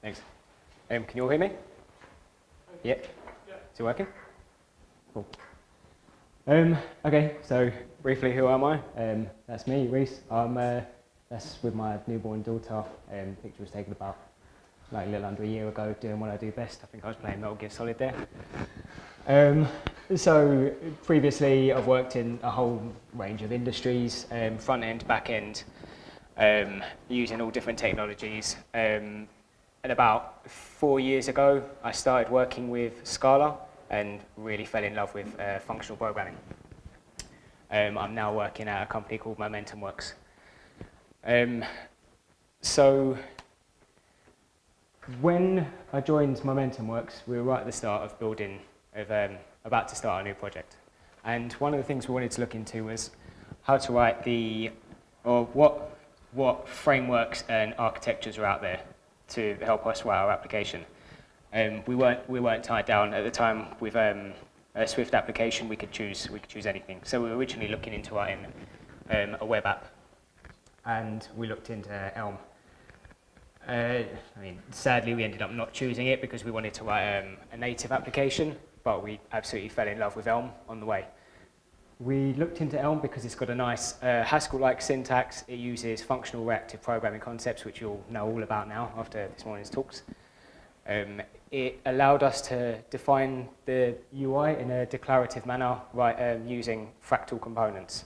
Thanks. Can you all hear me? Yeah. Is it working? Cool. Okay, so briefly, who am I? That's me, Rheese. That's with my newborn daughter. Picture was taken about like a little under a year ago, doing what I do best. I think I was playing Metal Gear Solid there. So previously, I've worked in a whole range of industries, front end, back end, using all different technologies. And about 4 years ago, I started working with Scala and really fell in love with functional programming. I'm now working at a company called Momentum Works. So when I joined Momentum Works, we were right at the start of building, about to start a new project. And one of the things we wanted to look into was how to write what frameworks and architectures are out there to help us write our application. We weren't tied down at the time with a Swift application. We could choose anything. So we were originally looking into writing a web app, and we looked into Elm. Sadly, we ended up not choosing it because we wanted to write a native application, but we absolutely fell in love with Elm on the way. We looked into Elm because it's got a nice Haskell-like syntax. It uses functional reactive programming concepts, which you'll know all about now after this morning's talks. It allowed us to define the UI in a declarative manner, using fractal components.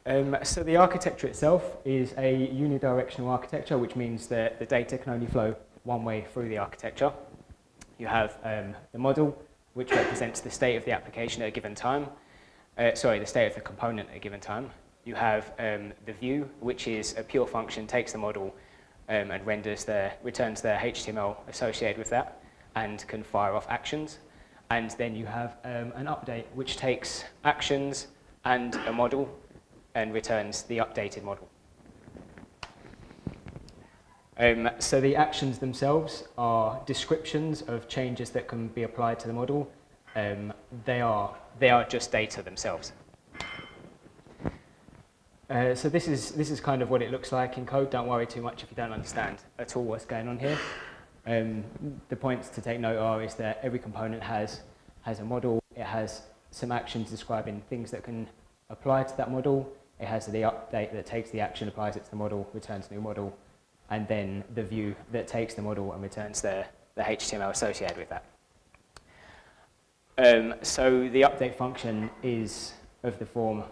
So the architecture itself is a unidirectional architecture, which means that the data can only flow one way through the architecture. You have the model, which represents the state of the application at a given time. The state of the component at a given time. You have the view, which is a pure function, takes the model and returns the HTML associated with that, and can fire off actions. And then you have an update, which takes actions and a model and returns the updated model. So the actions themselves are descriptions of changes that can be applied to the model. They are just data themselves. So this is kind of what it looks like in code. Don't worry too much if you don't understand at all what's going on here. The points to take note are is that every component has a model. It has some actions describing things that can apply to that model. It has the update that takes the action, applies it to the model, returns a new model, and then the view that takes the model and returns the HTML associated with that. So the update function is of the form,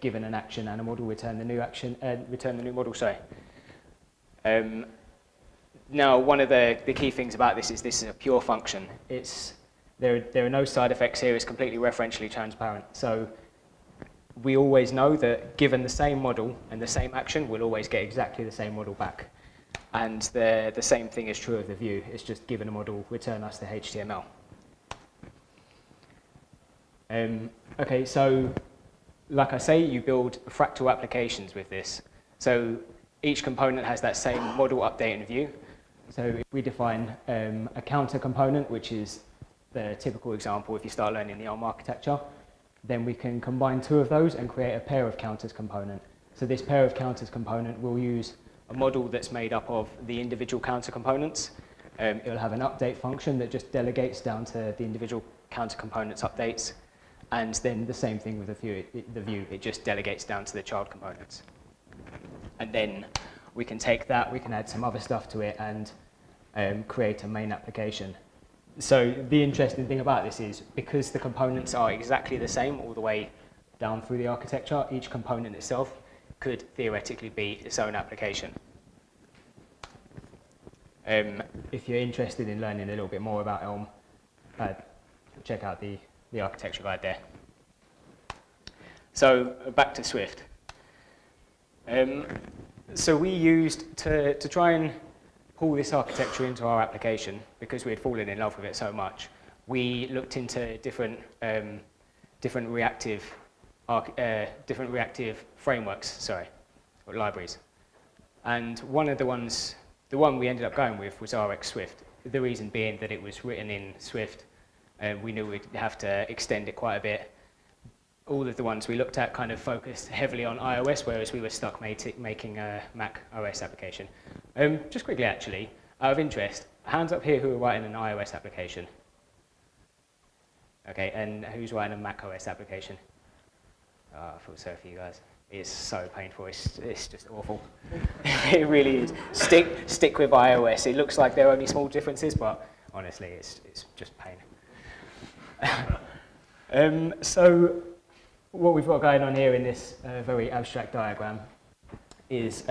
given an action and a model, return the new action, return the new model. Now, one of the key things about this is a pure function. There are no side effects here. It's completely referentially transparent. So we always know that given the same model and the same action, we'll always get exactly the same model back. And the same thing is true of the view. It's just given a model, return us the HTML. Okay, so like I say, you build fractal applications with this. So each component has that same model, update, and view. So if we define a counter component, which is the typical example if you start learning the Elm architecture, then we can combine two of those and create a pair of counters component. So this pair of counters component will use a model that's made up of the individual counter components. It'll have an update function that just delegates down to the individual counter components updates. And then the same thing with the view. It just delegates down to the child components. And then we can take that, we can add some other stuff to it and create a main application. So the interesting thing about this is because the components are exactly the same all the way down through the architecture, each component itself could theoretically be its own application. If you're interested in learning a little bit more about Elm, check out the architecture guide there. So back to Swift. So we used to try and pull this architecture into our application because we had fallen in love with it so much. We looked into different reactive frameworks, or libraries. And the one we ended up going with was RX Swift. The reason being that it was written in Swift, and we knew we'd have to extend it quite a bit. all of the ones we looked at kind of focused heavily on iOS, whereas we were stuck making a Mac OS application. Just quickly, actually, out of interest, hands up here who are writing an iOS application. Okay, and who's writing a Mac OS application? Oh, I feel sorry for you guys. It's so painful. It's just awful. It really is. Stick with iOS. It looks like there are only small differences, but honestly, it's just pain. So what we've got going on here in this very abstract diagram is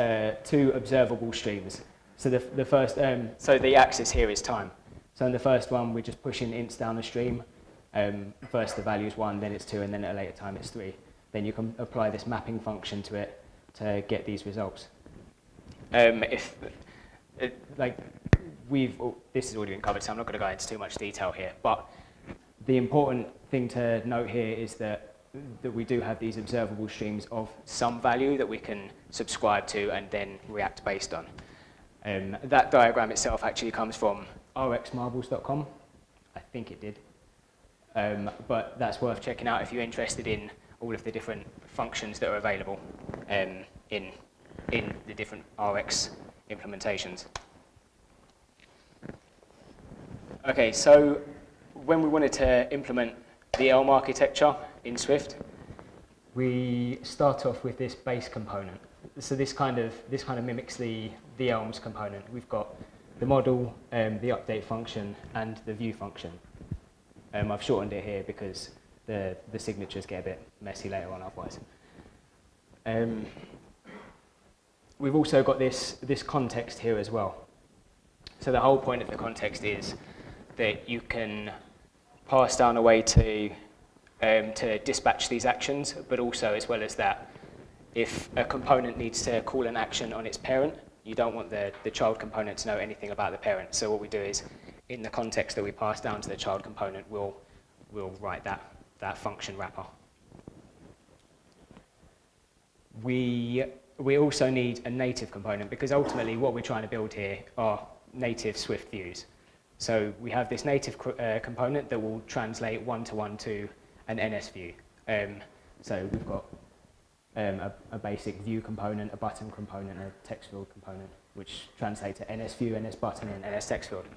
two observable streams. So the first, so the axis here is time. So in the first one, we're just pushing ints down the stream. First the value is 1, then it's 2, and then at a later time it's 3. Then you can apply this mapping function to it to get these results. This has already been covered, so I'm not going to go into too much detail here. But the important thing to note here is that we do have these observable streams of some value that we can subscribe to and then react based on. That diagram itself actually comes from rxmarbles.com. I think it did. But that's worth checking out if you're interested in all of the different functions that are available in the different Rx implementations. Okay, so when we wanted to implement the Elm architecture in Swift, we start off with this base component. So this kind of mimics the Elm's component. We've got the model, the update function, and the view function. I've shortened it here because the signatures get a bit messy later on otherwise. We've also got this context here as well. So the whole point of the context is that you can pass down a way to dispatch these actions, but also, as well as that, if a component needs to call an action on its parent, you don't want the child component to know anything about the parent. So what we do is, in the context that we pass down to the child component, we'll write that function wrapper. We also need a native component, because ultimately what we're trying to build here are native Swift views. So we have this native component that will translate one-to-one to an NS view. So we've got a basic view component, a button component, a text field component, which translate to NS view, NS button, and NS text field.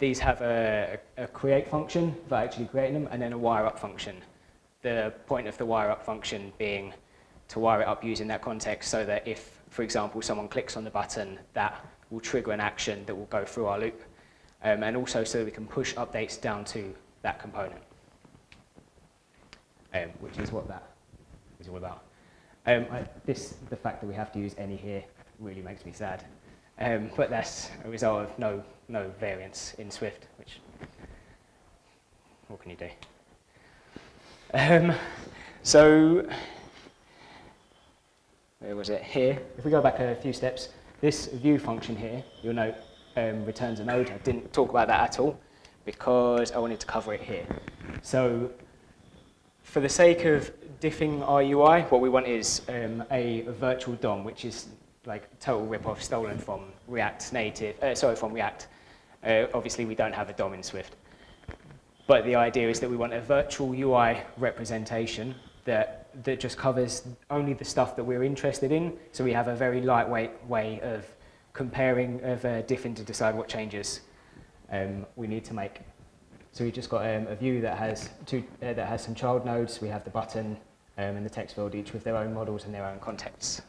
These have a create function for actually creating them, and then a wire up function. The point of the wire up function being to wire it up using that context, so that if, for example, someone clicks on the button, that will trigger an action that will go through our loop, and also so that we can push updates down to that component, which is what that is all about. The fact that we have to use any here really makes me sad. But that's a result of no variance in Swift, which, what can you do? So, where was it? Here. If we go back a few steps, this view function here, you'll note, returns a node. I didn't talk about that at all because I wanted to cover it here. So, for the sake of diffing our UI, what we want is a virtual DOM, which is like total rip-off stolen from React Native, from React. Obviously, we don't have a DOM in Swift. But the idea is that we want a virtual UI representation that just covers only the stuff that we're interested in. So we have a very lightweight way of comparing, of diffing to decide what changes we need to make. So we just got a view that has some child nodes. We have the button and the text field, each with their own models and their own contexts.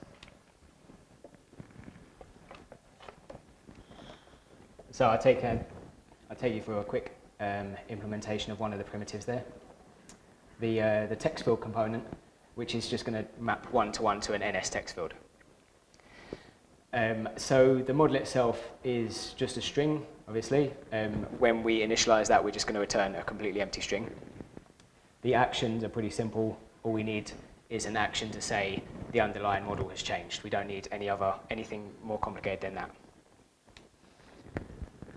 So I'll take you through a quick implementation of one of the primitives there. The text field component, which is just going to map one-to-one to an NS text field. So the model itself is just a string, obviously. When we initialize that, we're just going to return a completely empty string. The actions are pretty simple. All we need is an action to say the underlying model has changed. We don't need anything more complicated than that.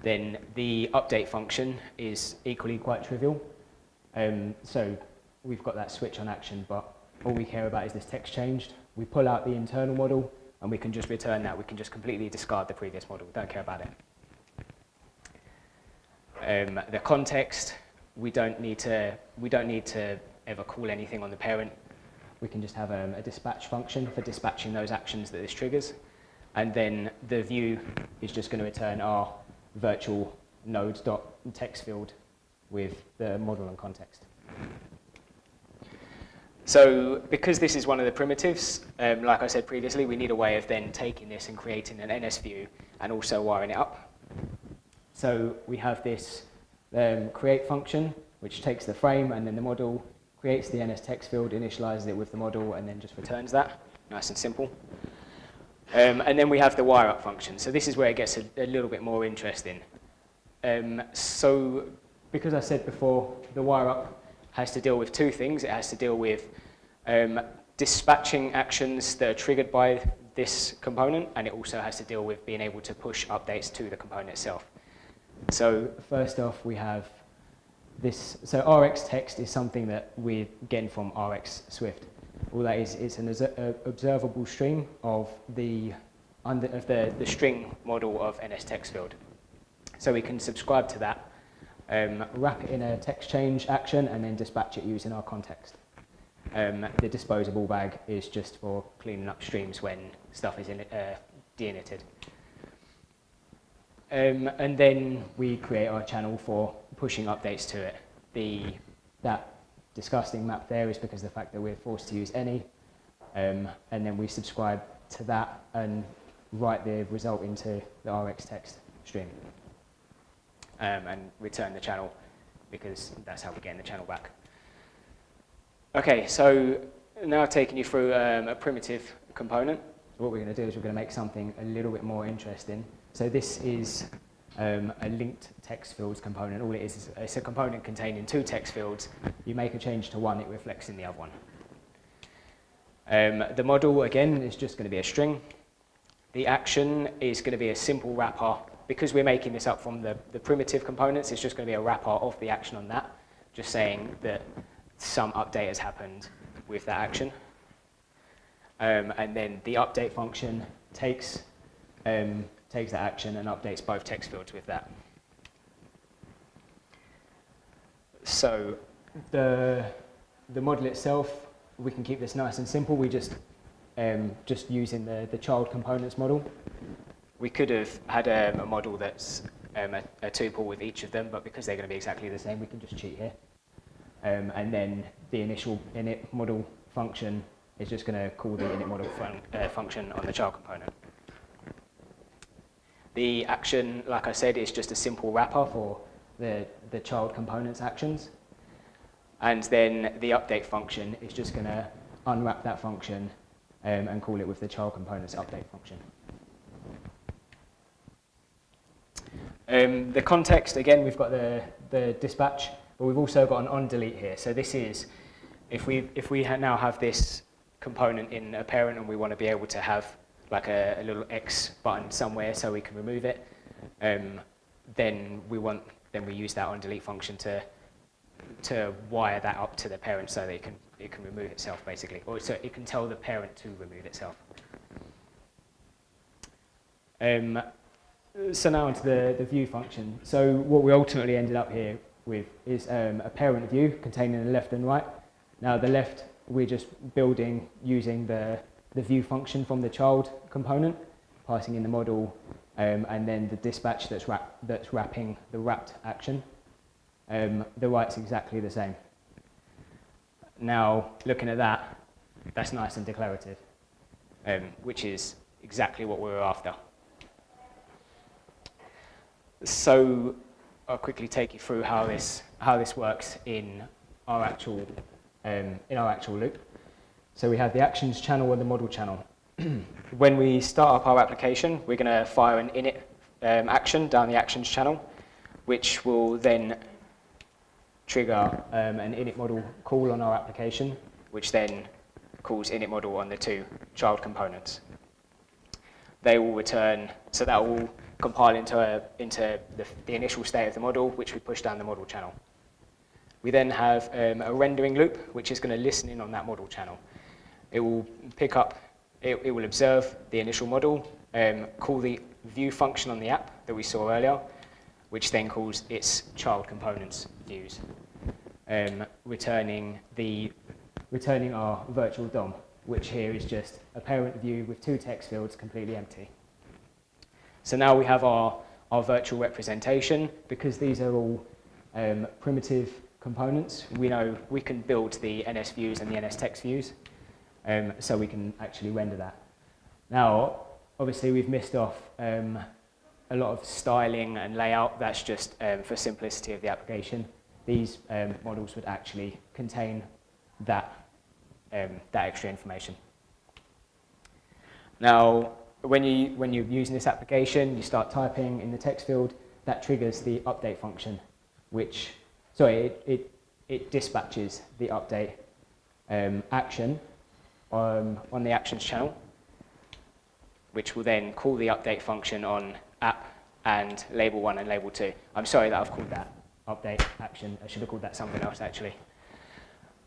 Then the update function is equally quite trivial. So we've got that switch on action, but all we care about is this text changed. We pull out the internal model, and we can just return that. We can just completely discard the previous model. Don't care about it. The context, we don't need to ever call anything on the parent, we can just have a dispatch function for dispatching those actions that this triggers. And then the view is just going to return our virtual node.text field with the model and context. So because this is one of the primitives, like I said previously, we need a way of then taking this and creating an NS view and also wiring it up. So we have this create function, which takes the frame and then the model, creates the NS text field, initializes it with the model, and then just returns that. Nice and simple. And then we have the wire up function. So this is where it gets a little bit more interesting. So because I said before, the wire up has to deal with two things. It has to deal with dispatching actions that are triggered by this component, and it also has to deal with being able to push updates to the component itself. So first off, we have this. So Rx text is something that we're getting from Rx Swift. All that is, it's an observable stream of the string model of NS text field. So we can subscribe to that, wrap it in a text change action, and then dispatch it using our context. The disposable bag is just for cleaning up streams when stuff is de-initted. And then we create our channel for pushing updates to it. That disgusting map there is because of the fact that we're forced to use any, and then we subscribe to that and write the result into the Rx text stream, and return the channel, because that's how we're getting the channel back. Okay, so now taking you through a primitive component. What we're going to do is we're going to make something a little bit more interesting. So this is a linked text fields component. All it is it's a component containing two text fields. You make a change to one, it reflects in the other one. The model, again, is just going to be a string. The action is going to be a simple wrapper. Because we're making this up from the primitive components, it's just going to be a wrapper of the action on that, just saying that some update has happened with that action. And then the update function takes that action and updates both text fields with that. So the model itself, we can keep this nice and simple. We just using the child components model. We could have had a model that's a tuple with each of them, but because they're going to be exactly the same, we can just cheat here. And then the initial init model function is just going to call the init model function on the child component. The action, like I said, is just a simple wrapper for the child component's actions. And then the update function is just going to unwrap that function and call it with the child component's update function. The context, again, we've got the dispatch, but we've also got an on-delete here. So this is, if we now have this component in a parent and we want to be able to have like a little X button somewhere so we can remove it, then we use that on-delete function to wire that up to the parent so that it can remove itself, basically, or so it can tell the parent to remove itself. So now onto the view function. So what we ultimately ended up here with is a parent view containing the left and right. Now the left, we're just building using the view function from the child component, passing in the model, and then the dispatch that's wrapping the wrapped action. The right's exactly the same. Now looking at that, that's nice and declarative, which is exactly what we were after. So I'll quickly take you through how this works in our actual loop. So we have the actions channel and the model channel. When we start up our application, we're going to fire an init action down the actions channel, which will then trigger an init model call on our application, which then calls init model on the two child components. They will return, so that will compile into the initial state of the model, which we push down the model channel. We then have a rendering loop, which is going to listen in on that model channel. It will pick up, it will observe the initial model, call the view function on the app that we saw earlier, which then calls its child components views. returning our virtual DOM, which here is just a parent view with 2 text fields completely empty. So now we have our virtual representation. Because these are all primitive components, we know we can build the NS views and the NS text views, so we can actually render that. Now, obviously we've missed off a lot of styling and layout. That's just for simplicity of the application. These models would actually contain that extra information. Now, when you're using this application, you start typing in the text field, that triggers the update function, which, it dispatches the update action on the actions channel, which will then call the update function on app and label 1 and label 2. I'm sorry that I've called that update action. I should have called that something else, actually.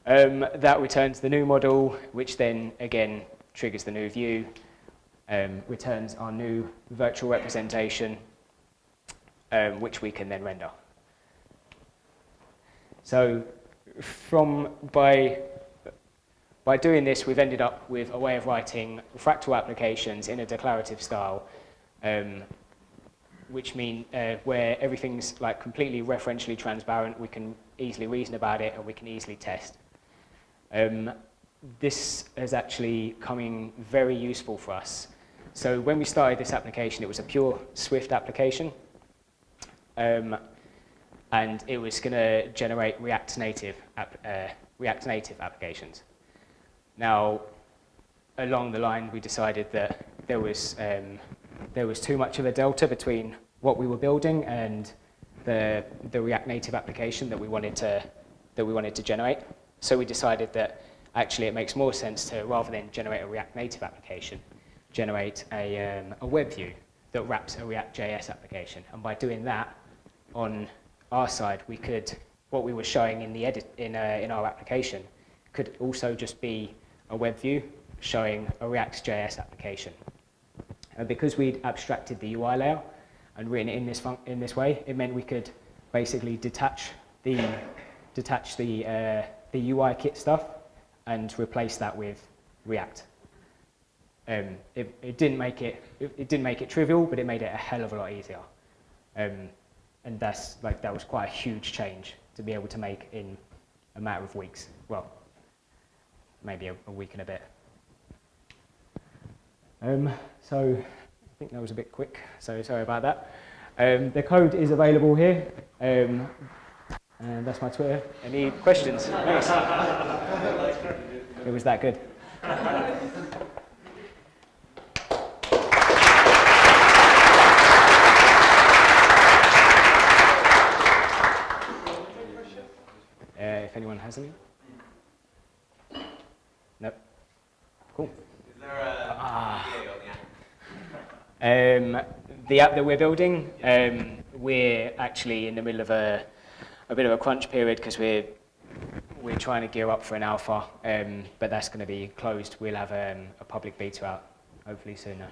That returns the new model, which then, again, triggers the new view, returns our new virtual representation, which we can then render. So by doing this, we've ended up with a way of writing fractal applications in a declarative style, which mean where everything's like completely referentially transparent. We can easily reason about it and we can easily test. This is actually coming very useful for us. So when we started this application, it was a pure Swift application, and it was going to generate React Native applications. Now, along the line, we decided that there was too much of a delta between what we were building and the React Native application that we wanted to generate. So we decided that actually it makes more sense to, rather than generate a React Native application, generate a web view that wraps a React.js application. And by doing that, on our side, we could, what we were showing in the in our application could also just be a web view showing a React.js application. And because we'd abstracted the UI layer and written it in this way, it meant we could basically detach the UI kit stuff and replace that with React. It didn't make it trivial, but it made it a hell of a lot easier. And that was quite a huge change to be able to make in a matter of weeks. Well, maybe a week and a bit. So I think that was a bit quick, so sorry about that. The code is available here, and that's my Twitter. Any questions? Thanks. It was that good. If anyone has any? Nope. Cool. Is there a PA on the app? The app that we're building, we're actually in the middle of a bit of a crunch period because we're trying to gear up for an alpha, but that's going to be closed. We'll have a public beta out hopefully soon.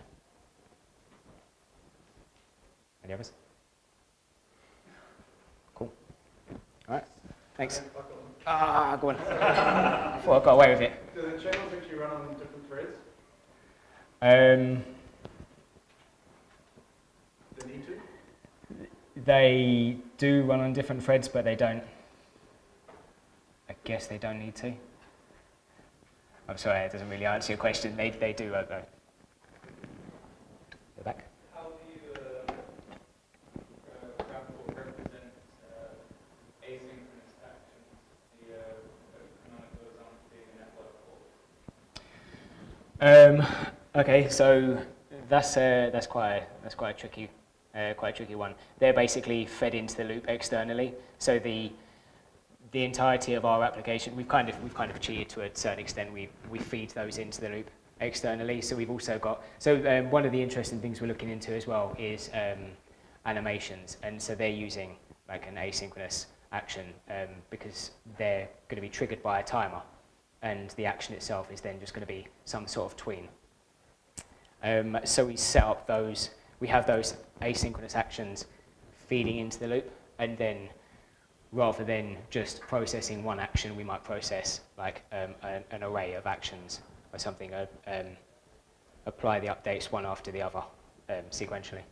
Any others? Cool. All right. Thanks. Go on. I thought I got away with it. Do the channels actually run on different threads? They need to? They do run on different threads, but they don't. I guess they don't need to. I'm sorry, it doesn't really answer your question. They do, though. Go back. How do you represent asynchronous actions? The canonical goes on to the network call. Okay, so that's quite a tricky one. They're basically fed into the loop externally. So the entirety of our application, we've kind of cheated to a certain extent. We feed those into the loop externally. So we've also got one of the interesting things we're looking into as well is animations, and so they're using like an asynchronous action because they're going to be triggered by a timer, and the action itself is then just going to be some sort of tween. So we set up we have those asynchronous actions feeding into the loop, and then rather than just processing one action, we might process like an array of actions or something, apply the updates one after the other sequentially.